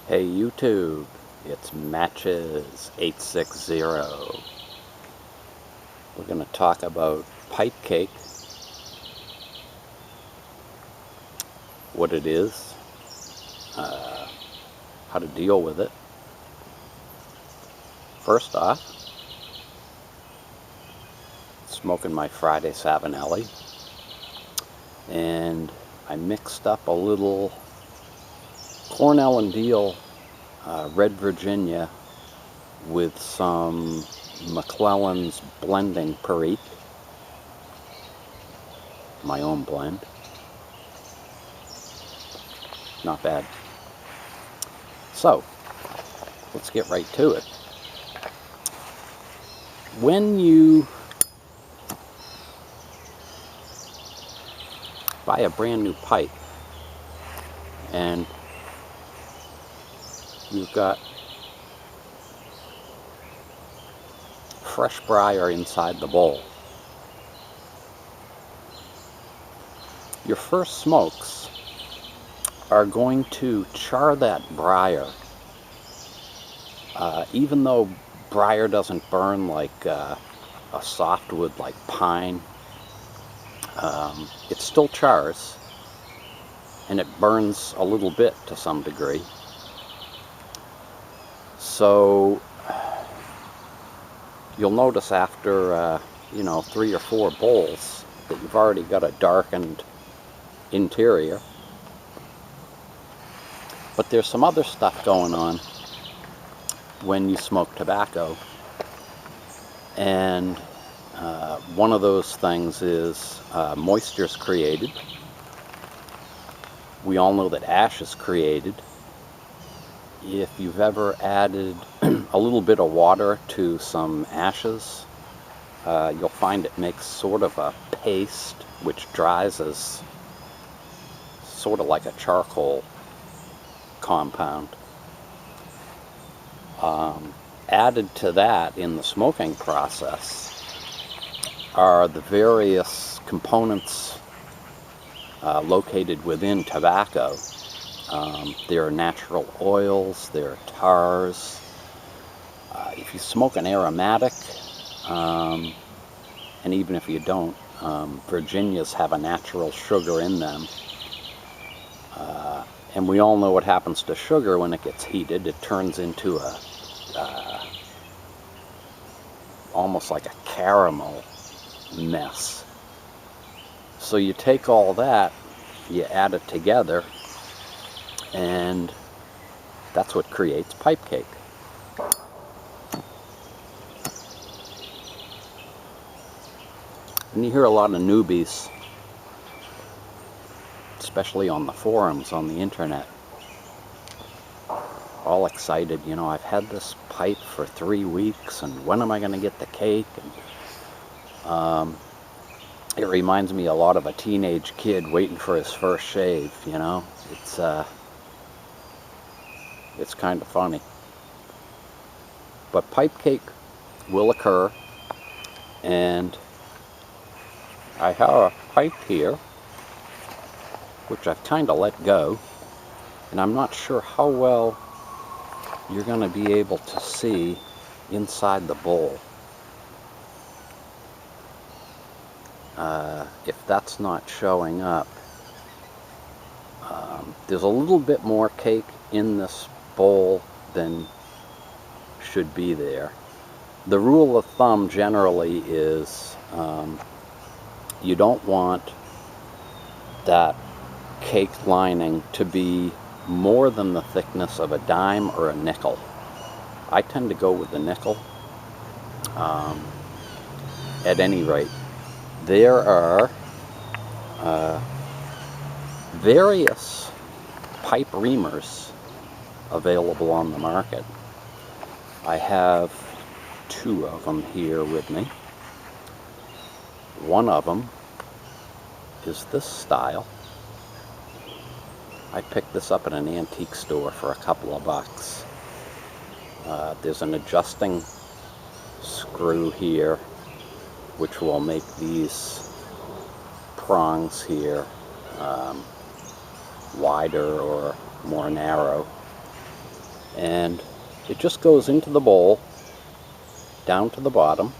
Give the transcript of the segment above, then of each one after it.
Hey YouTube, it's Matches860. We're going to talk about pipe cake, what it is, how to deal with it. First off, smoking my Friday Savinelli, and I mixed up a little Cornell and Deal Red Virginia with some McClellan's blending Perique, my own blend. Not bad. So, let's get right to it. When you buy a brand new pipe and you've got fresh briar inside the bowl, your first smokes are going to char that briar. Even though briar doesn't burn like a softwood like pine, it still chars, and it burns a little bit to some degree. So you'll notice after 3 or 4 bowls that you've already got a darkened interior. But there's some other stuff going on when you smoke tobacco, and one of those things is moisture's created. We all know that ash is created. If you've ever added a little bit of water to some ashes, you'll find it makes sort of a paste which dries as sort of like a charcoal compound. Added to that in the smoking process are the various components located within tobacco. There are natural oils, there are tars. If you smoke an aromatic, and even if you don't, Virginias have a natural sugar in them. And we all know what happens to sugar when it gets heated. It turns into a almost like a caramel mess. So you take all that, you add it together, and that's what creates pipe cake. And you hear a lot of newbies, especially on the forums on the internet, all excited, I've had this pipe for 3 weeks, and when am I going to get the cake? And it reminds me a lot of a teenage kid waiting for his first shave. It's kind of funny. But pipe cake will occur, and I have a pipe here which I've kind of let go, and I'm not sure how well you're going to be able to see inside the bowl. If that's not showing up, there's a little bit more cake in this bowl than should be there. The rule of thumb generally is you don't want that cake lining to be more than the thickness of a dime or a nickel. I tend to go with the nickel. At any rate, there are various pipe reamers available on the market. I have 2 of them here with me. One of them is this style. I picked this up at an antique store for a couple of bucks. There's an adjusting screw here which will make these prongs here wider or more narrow. And it just goes into the bowl, down to the bottom,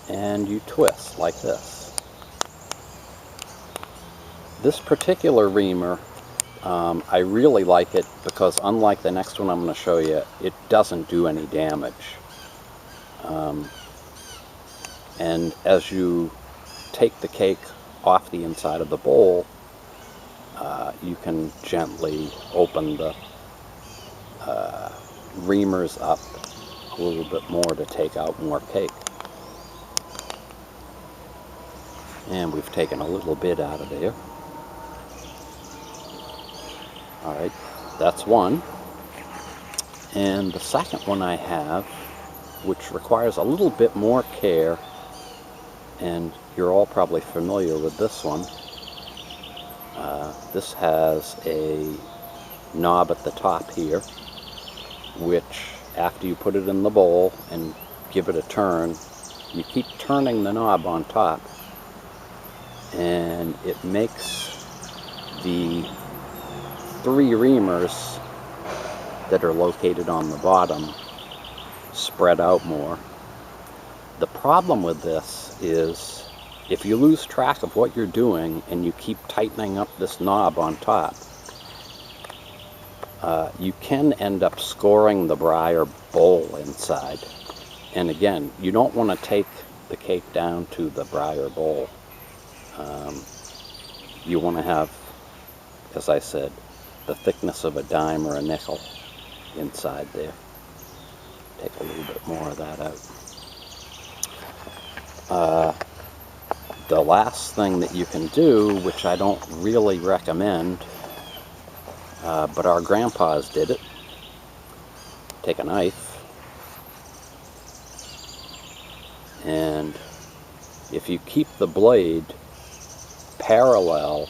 and you twist like this. This particular reamer, I really like it because unlike the next one I'm going to show you, it doesn't do any damage. And as you take the cake off the inside of the bowl, you can gently open the reamers up a little bit more to take out more cake. And we've taken a little bit out of there. Alright, that's one. And the second one I have, which requires a little bit more care, and you're all probably familiar with this one. This has a knob at the top here, which after you put it in the bowl and give it a turn, you keep turning the knob on top, and it makes the 3 reamers that are located on the bottom spread out more. The problem with this is if you lose track of what you're doing and you keep tightening up this knob on top, you can end up scoring the briar bowl inside. And again, you don't want to take the cake down to the briar bowl. You want to have, as I said, the thickness of a dime or a nickel inside there. Take a little bit more of that out. The last thing that you can do, which I don't really recommend, but our grandpas did it, take a knife, and if you keep the blade parallel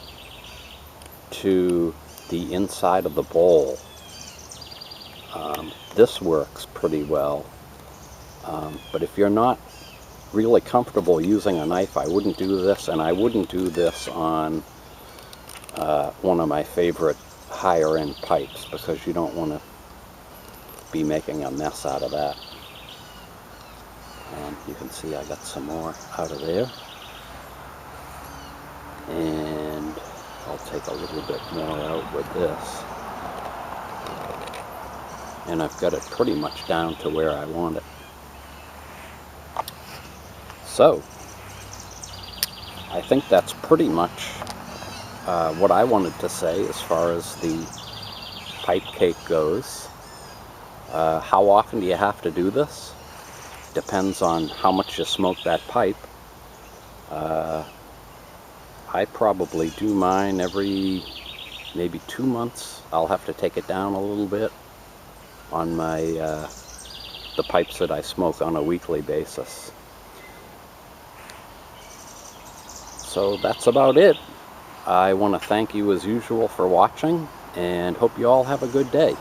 to the inside of the bowl, this works pretty well. But if you're not really comfortable using a knife, I wouldn't do this, and I wouldn't do this on one of my favorite higher end pipes, because you don't want to be making a mess out of that. You can see I got some more out of there, and I'll take a little bit more out with this, and I've got it pretty much down to where I want it. So, I think that's pretty much what I wanted to say as far as the pipe cake goes. How often do you have to do this? Depends on how much you smoke that pipe. I probably do mine every maybe 2 months. I'll have to take it down a little bit on my the pipes that I smoke on a weekly basis. So that's about it. I want to thank you as usual for watching, and hope you all have a good day.